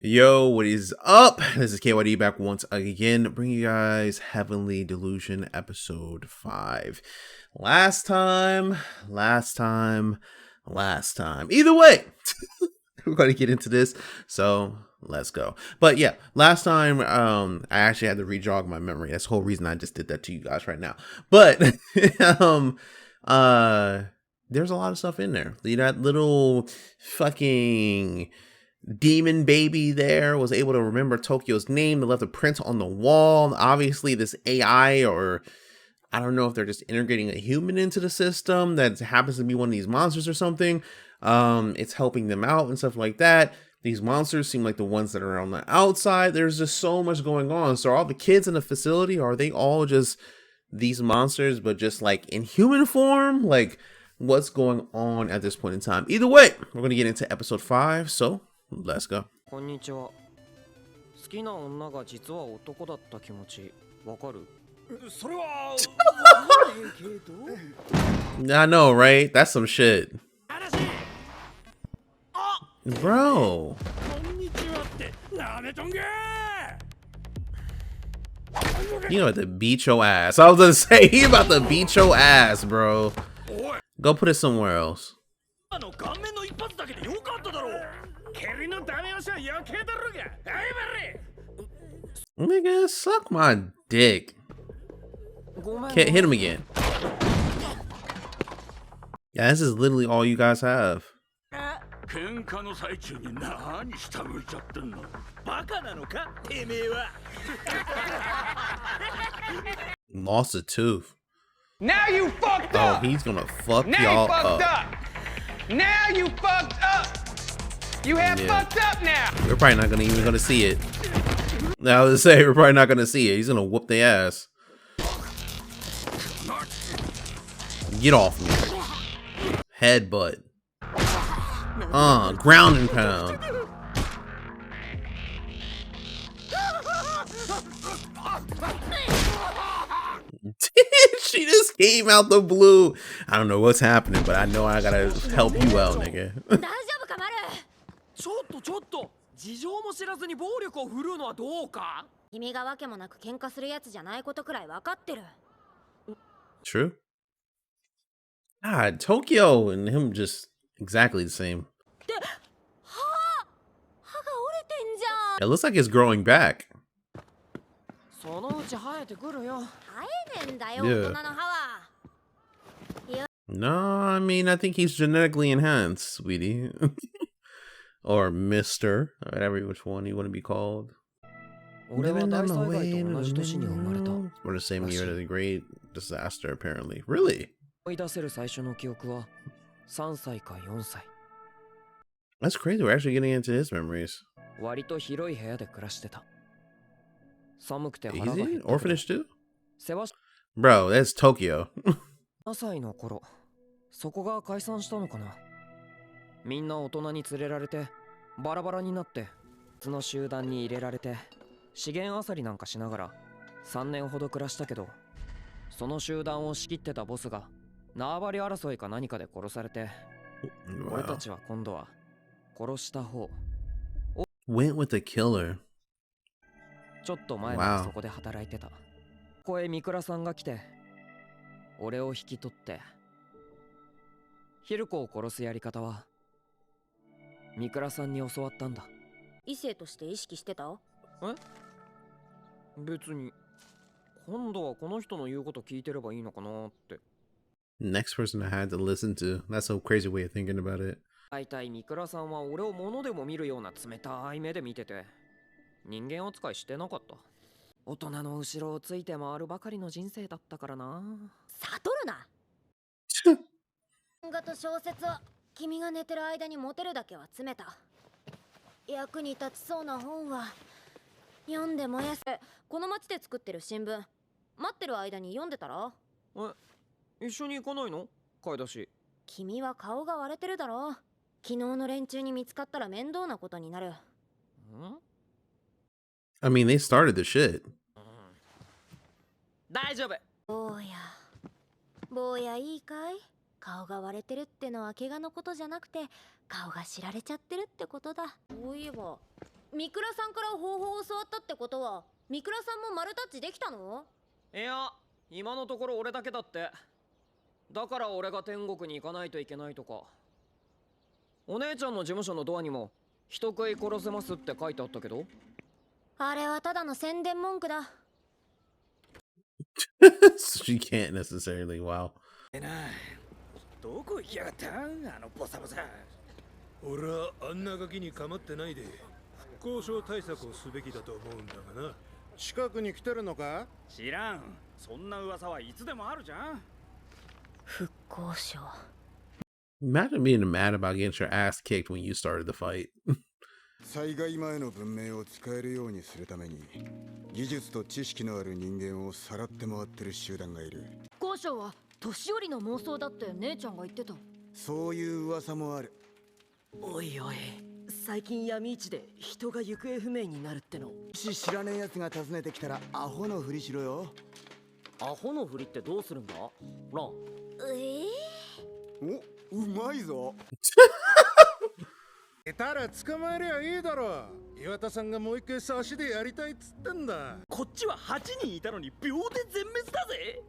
Yo, what is up? This is Ky.D back once again, bringing you guys Heavenly Delusion episode 5. Last time. Either way, we're going to get into this, so let's go. But yeah, last time, I actually had to re-jog my memory. That's the whole reason I just did that to you guys right now. But, there's a lot of stuff in there. That little fucking demon baby there was able to remember Tokyo's name. They left a print on the wall. Obviously, this AI, or I don't know if they're just integrating a human into the system that happens to be one of these monsters or something. It's helping them out and stuff like that. These monsters seem like the ones that are on the outside. There's just so much going on. So all the kids in the facility, are they all just these monsters, but just like in human form? Like, what's going on at this point in time? Either way, we're going to get into episode 5. So let's go. こんにちは。好きな女が実は男だった気持ちわかる？それはけど I know, right? That's some shit. Bro. こんにちはってなめとんが You know what to beat your ass. I was gonna say he about to beat your ass, bro. Go put it somewhere else. あの顔面の一発だけでよかっただろう。蹴りのダメ押しは余計だろうが。はいバレ。 Nigga, suck my dick. ごめん。 Can't hit him again. Yeah, this is literally all you guys have. 喧嘩の最中に何下向いちゃってんの？バカなのか？てめえは。 Lost a tooth. Now you fucked Oh, up. he's gonna fuck Now you y'all fucked up. up. Now you fucked up. You have Yeah. fucked up now. We're probably not gonna even gonna see it. Now to say we're probably not gonna see it. He's gonna whoop their ass. Get off me. Headbutt. Ground and pound. She just came out the blue. I don't know what's happening, but I know I gotta help you out, nigga. 大丈夫かマル？ちょっと事情も知らずに暴力を振るうのはどうか？君がわけもなく喧嘩するやつじゃないことくらい分かってる。 True. God, Tokyo and him just exactly the same. で、歯が折れてんじゃん。 It looks like it's growing back. そのうち生えてくるよ。生えねんだよ、 Yeah. 大人の歯は。 No, I mean, I think he's genetically enhanced, sweetie. Or Mr. Whatever, which one you want to be called. 俺は大災害と同じ年に生まれた。 Or the same year as the great disaster, apparently. Really? 思い出せる最初の記憶は3歳か4歳。 That's crazy. We're actually getting into his memories. 割と広い部屋で暮らしてた。寒くて腹が Is 減 he ったけど orphanage too? 世話し Bro, that's Tokyo. 7歳の頃、そこが解散したのかな。みんな大人に連れられて、バラバラになって、別の集団に入れられて、資源漁りなんかしながら3年ほど暮らしたけど、その集団を仕切ってたボスが縄張り争いか何かで殺されて、俺た Wow. ちは今度は殺した方。 Went with the killer. ちょっと前ま Wow. でそこで働いてた。ここへ三倉さんが来て、俺を引き取って、ヒルコを殺すやり方は、三倉さんに教わったんだ。異性として意識してた？別に、今度はこの人の言うこと聞いてればいいのかなって。 Next person I had to listen to. That's a crazy way of thinking about it. 大体三倉さんは俺を物でも見るような冷たい目で見てて、人間扱いしてなかった。大人の後ろをついて回るばかりの人生だったからな。悟るな。漫画と小説は君が寝てる間にモテるだけは詰めた。役に立ちそうな本は読んで燃やす。この町で作ってる新聞、待ってる間に読んでたら？一緒に行かないの？買い出し。君は顔が割れてるだろ。昨日の連中に見つかったら面倒なことになる。I mean, they started the shit. 大丈夫。坊やいいかい？顔が割れてるってのは怪我のことじゃなくて、顔が知られちゃってるってことだ。そういえば三倉さんから方法を教わったってことは、三倉さんも丸タッチできたの？いや、今のところ俺だけだって。だから俺が天国に行かないといけないとか。お姉ちゃんの事務所のドアにも人食い殺せますって書いてあったけど。あれはただの宣伝文句だ。She can't necessarily. Wow. どこ行きやがったあのボサボサ。俺はあんなガキに構ってないで復興省対策をすべきだと思うんだがな。近くに来てるのか？知らん。そんな噂はいつでもあるじゃん。復興省。 Imagine being mad about getting your ass kicked when you started the fight. 災害前の文明を使えるようにするために技術と知識のある人間をさらって回ってる集団がいる。復興省は年寄りの妄想だって姉ちゃんが言ってた。そういう噂もある。おいおい、最近闇市で人が行方不明になるっての。知らねえやつが訪ねてきたらアホのふりしろよ。アホのふりってどうするんだ？なあ。お、うまいぞ。いたら捕まえりゃいいだろ。岩田さんがもう一回差しでやりたいっつってんだ。こっちは8人いたのに秒で全滅だぜ。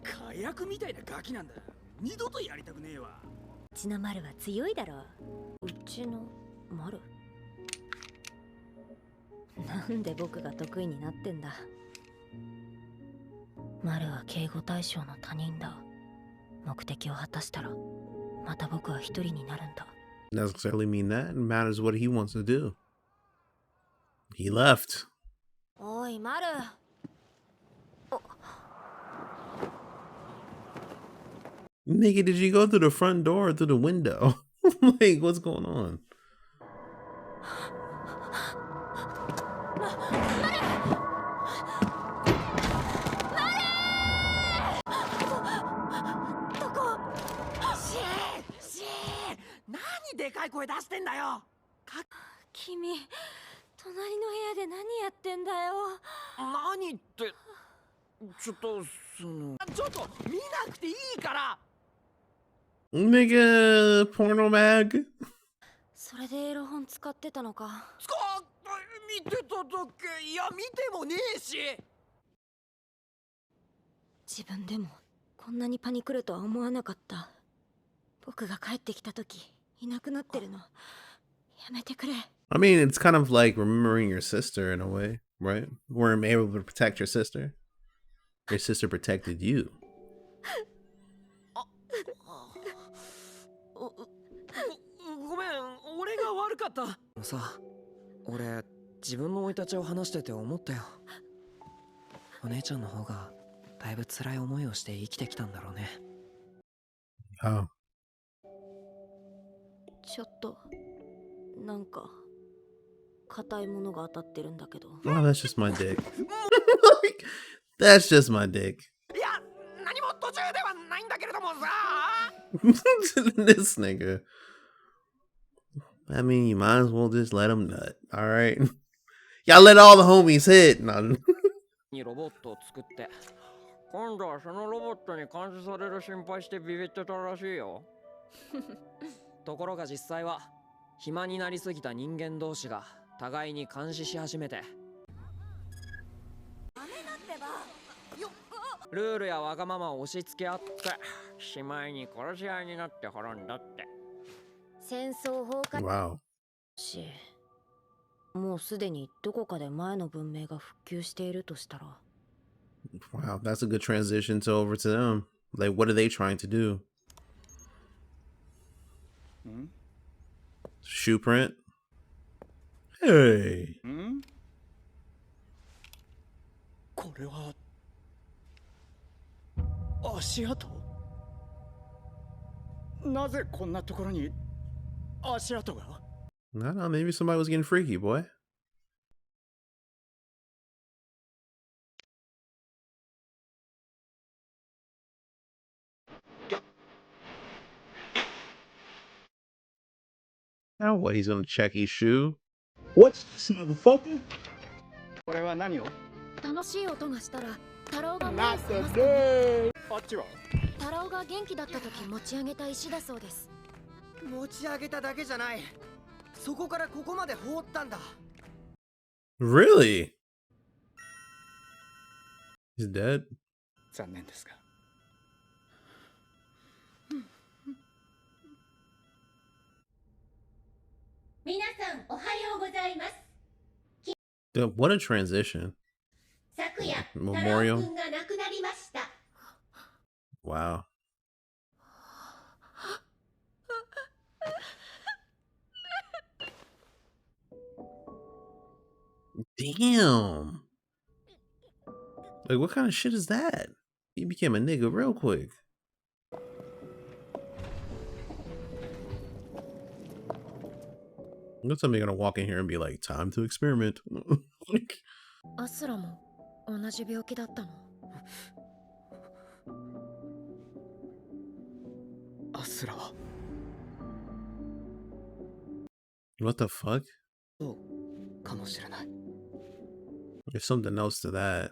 火薬みたいなガキなんだ。二度とやりたくねえわ。うちの丸は強いだろう。うちの丸？なんで僕が得意になってんだ。丸は警護対象の他人だ。目的を果たしたらまた僕は一人になるんだ。Doesn't necessarily mean that. It matters what he wants to do. He left. おい丸。Nigga, did you go through the front door or through the window? Like, what's going on? でかい声出してんだよ。君、隣の部屋で何やってんだよ。何って。ちょっと、ちょっと見なくていいから。Nigga, porno mag? それでエロ本使ってたのか。見てただけ。いや、見てもねえし。自分でもこんなにパニクるとは思わなかった。僕が帰ってきた時いなくなってるの。やめてくれ。I mean, it's kind of like remembering your sister in a way, right? Weren't able to protect your sister. Your sister protected you. ごめん、俺が悪かった。さ、俺自分の生い立ちを話してて思ったよ。お姉ちゃんの方がだいぶ辛い思いをして生きてきたんだろうね。Oh. ちょっとなんか硬いものが当たってるんだけど。Oh, that's just my dick. That's just my dick. いや、何も途中ではないんだけれどもさ。This nigga. I mean, you might as well just let him nut. All right. Y'all let all the homies hit. No. にロボットを作って、今度はそのロボットに監視される心配してビビってたらしいよ。ところが実際は暇になりすぎた人間同士が互いに監視し始めて、ルールやわがままを押し付け合ってしまいに殺し合いになって滅んだって。戦争崩壊 Wow. し、もうすでにどこかで前の文明が復旧しているとしたら。 Wow, that's a good transition to over to them. Like, what are they trying to do? Shoe print? Hey. これは足跡。なぜこんなところに足跡が？ I don't know, maybe somebody was getting freaky, boy. Now what, he's gonna check his shoe? What's this motherfucker? これは何を？楽しい音がしたら太郎が目を Not 覚ます today. あっちは？太郎が元気だった時持ち上げた石だそうです。持ち上げただけじゃない。そこからここまで放ったんだ。Really? He's dead? 残念ですが。皆さんおはようございます。 Dude, what a transition. 昨夜、 Memorial. 太郎くんが亡くなりました。 Wow. Damn. Like, what kind of shit is that? He became a nigga real quick. What's somebody gonna walk in here and be like, time to experiment? アスラも同じ病気だったの？アスラは What the fuck? そうかもしれない。 There's something else to that.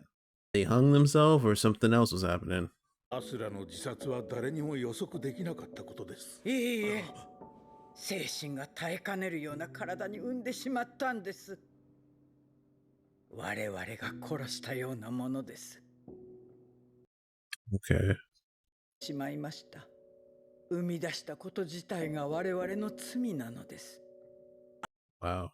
They hung themselves or something else was happening? アスラの自殺は誰にも予測できなかったことです。いいえ、精神が耐えかねるような体に産んでしまったんです。我々が殺したようなものです。 Okay. しまいました。生み出したこと自体が我々の罪なのです。 Wow.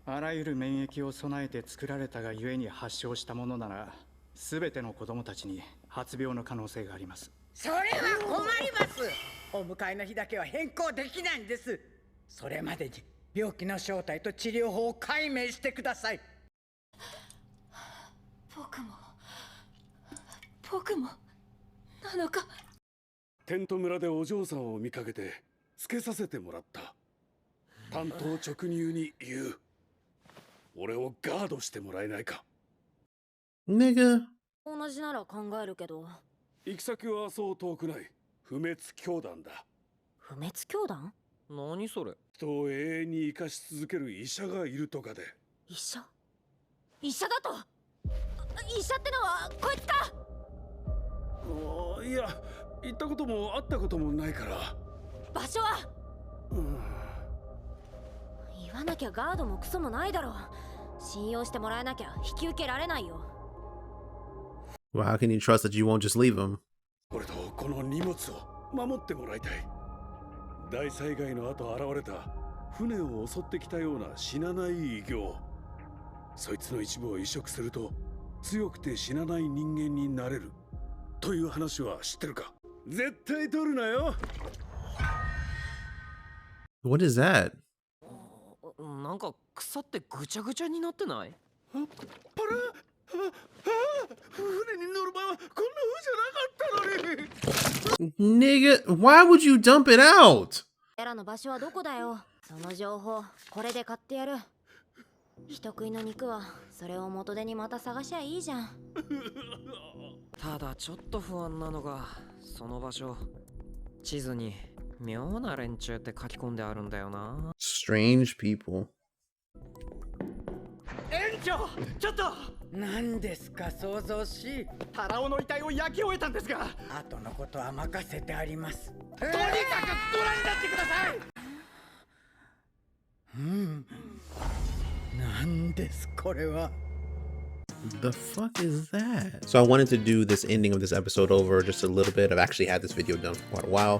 あらゆる免疫を備えて作られたがゆえに発症したものなら、すべての子供たちに発病の可能性があります。それは困ります。お迎えの日だけは変更できないんです。それまでに病気の正体と治療法を解明してください。僕もなのか。テント村でお嬢さんを見かけてつけさせてもらった。担当直入に言う。俺をガードしてもらえないか。 Nigga. 同じなら考えるけど。行き先はそう遠くない。不滅教団だ。不滅教団？何それ？人を永遠に生かし続ける医者がいるとかで。医者？医者だと？医者ってのはこいつか？いや、行ったことも会ったこともないから。場所は？言わなきゃガードもクソもないだろう。信用してもらえなきゃ引き受けられないよ。 Well, how can you trust that you won't just leave him? 俺とこの荷物を守ってもらいたい。大災害の後現れた船を襲ってきたような死なない異形。そいつの一部を移植すると強くて死なない人間になれるという話は知ってるか？絶対取るなよ。 What is that? なんか腐ってぐちゃぐちゃになってない？パラ船に乗る前はこんな風じゃなかったのに。 Nigga, why would you dump it out? エラの場所はどこだよ。その情報これで買ってやる。人食いの肉はそれを元手にまた探しゃいいじゃん。ただちょっと不安なのが、その場所地図に妙な連中って書き込んであるんだよな。 Strange people. 園長、ちょっと。何ですか、想像しい。タラオの遺体を焼き終えたんですが。後のことは任せてあります。とにかくご覧になってください。何ですこれは。 The fuck is that? So I wanted to do this ending of this episode over just a little bit. I've actually had this video done for quite a while.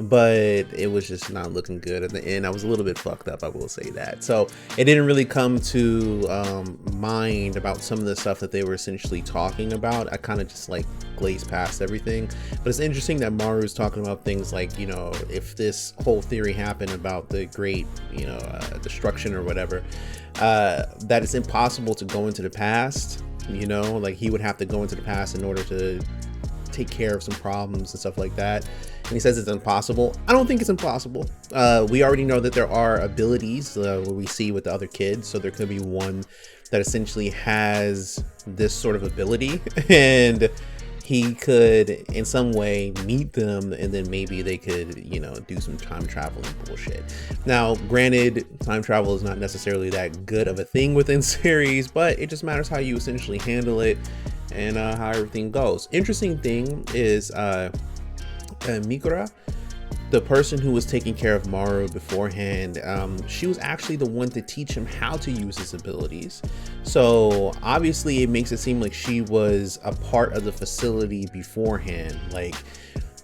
But it was just not looking good at the end. I was a little bit fucked up, I will say that. So it didn't really come to mind about some of the stuff that they were essentially talking about. I kind of just like glazed past everything. But it's interesting that Maru's talking about things like, you know, if this whole theory happened about the great, you know, destruction or whatever, that it's impossible to go into the past. You know, like he would have to go into the past in order to take care of some problems and stuff like that. And he says it's impossible. I don't think it's impossible. We already know that there are abilities where we see with the other kids. So there could be one that essentially has this sort of ability and he could in some way meet them and then maybe they could, you know, do some time traveling bullshit. Now, granted, time travel is not necessarily that good of a thing within series, but it just matters how you essentially handle it and how everything goes. Interesting thing is Mikura, the person who was taking care of Maru beforehand, she was actually the one to teach him how to use his abilities. So obviously it makes it seem like she was a part of the facility beforehand. Like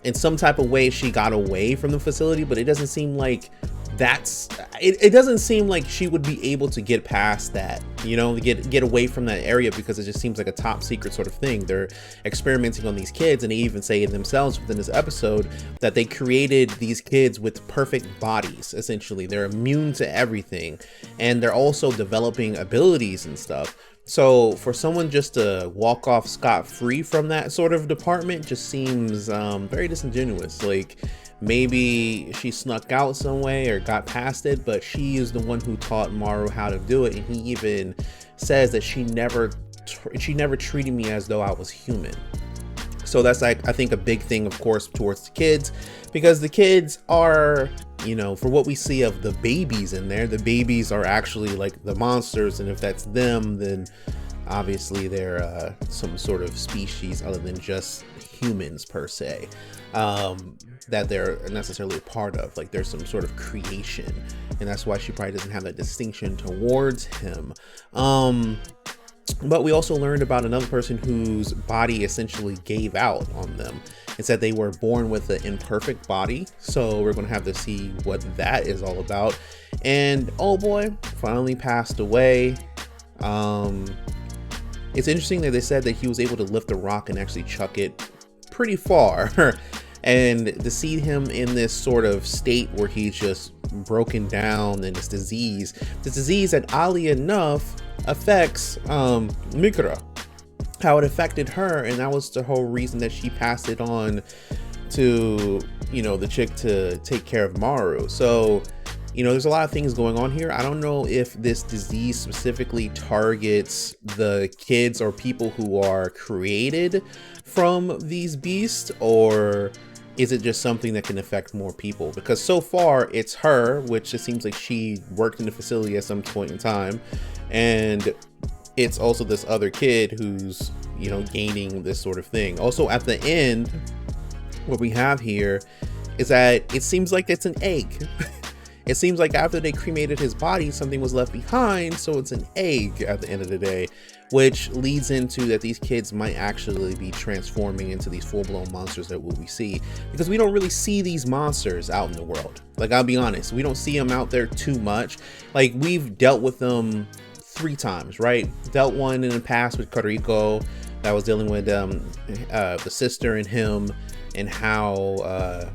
in some type of way she got away from the facility, but it doesn't seem like it doesn't seem like she would be able to get past that, you know, get away from that area, because it just seems like a top secret sort of thing. They're experimenting on these kids, and they even say themselves within this episode that they created these kids with perfect bodies. Essentially, they're immune to everything, and they're also developing abilities and stuff. So for someone just to walk off scot-free from that sort of department just seems very disingenuous. Like, maybe she snuck out some way or got past it, but she is the one who taught Maru how to do it. And he even says that she never treated me as though I was human. So that's, like, I think a big thing, of course, towards the kids, because the kids are, you know, for what we see of the babies in there, the babies are actually like the monsters. And if that's them, then obviously they're some sort of species other than just humans per se, that they're necessarily a part of. Like, there's some sort of creation, and that's why she probably doesn't have that distinction towards him. But we also learned about another person whose body essentially gave out on them. It said they were born with an imperfect body, so we're going to have to see what that is all about. And oh boy, finally passed away. It's interesting that they said that he was able to lift a rock and actually chuck it pretty far. And to see him in this sort of state where he's just broken down, and this disease that oddly enough affects Mikura, how it affected her, and that was the whole reason that she passed it on to, you know, the chick to take care of Maru. So, you know, there's a lot of things going on here. I don't know if this disease specifically targets the kids or people who are created from these beasts, or is it just something that can affect more people? Because so far it's her, which it seems like she worked in the facility at some point in time, and it's also this other kid who's, you know, gaining this sort of thing. Also at the end, what we have here is that it seems like it's an egg. It seems like after they cremated his body, something was left behind, so it's an egg at the end of the day, which leads into that these kids might actually be transforming into these full-blown monsters that we see, because we don't really see these monsters out in the world. Like, I'll be honest, we don't see them out there too much. Like, we've dealt with them 3 times, right? Dealt one in the past with Kariko, that was dealing with the sister and him, and how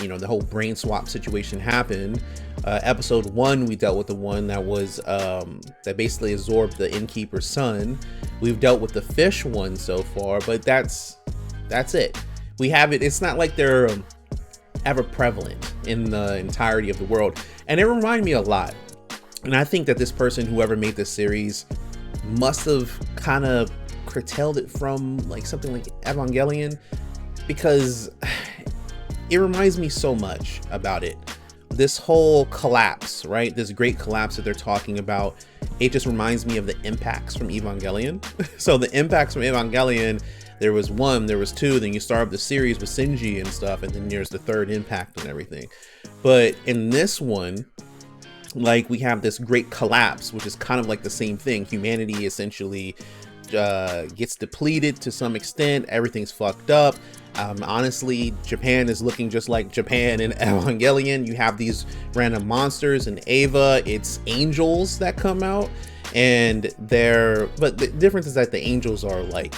you know, the whole brain swap situation happened. Episode 1, we dealt with the one that was that basically absorbed the innkeeper's son. We've dealt with the fish one so far, but that's it. We have it. It's not like they're ever prevalent in the entirety of the world, and it reminded me a lot. And I think that this person, whoever made this series, must have kind of curtailed it from like something like Evangelion, because it reminds me so much about it. This whole collapse, right? This great collapse that they're talking about, it just reminds me of the impacts from Evangelion. So the impacts from Evangelion, there was 1, there was 2, then you start up the series with Shinji and stuff, and then there's the 3rd impact and everything. But in this one, like, we have this great collapse, which is kind of like the same thing. Humanity essentially gets depleted to some extent. Everything's fucked up. Honestly, Japan is looking just like Japan in Evangelion. You have these random monsters, and Eva, it's angels that come out, and but the difference is that the angels are like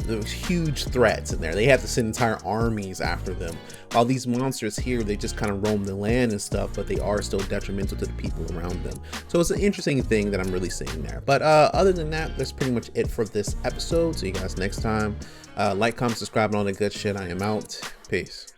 those huge threats in there. They have to send entire armies after them, while these monsters here, they just kind of roam the land and stuff, but they are still detrimental to the people around them. So it's an interesting thing that I'm really seeing there. But other than that, that's pretty much it for this episode. See you guys next time. Like, comment, subscribe, and all that good shit. I am out. Peace.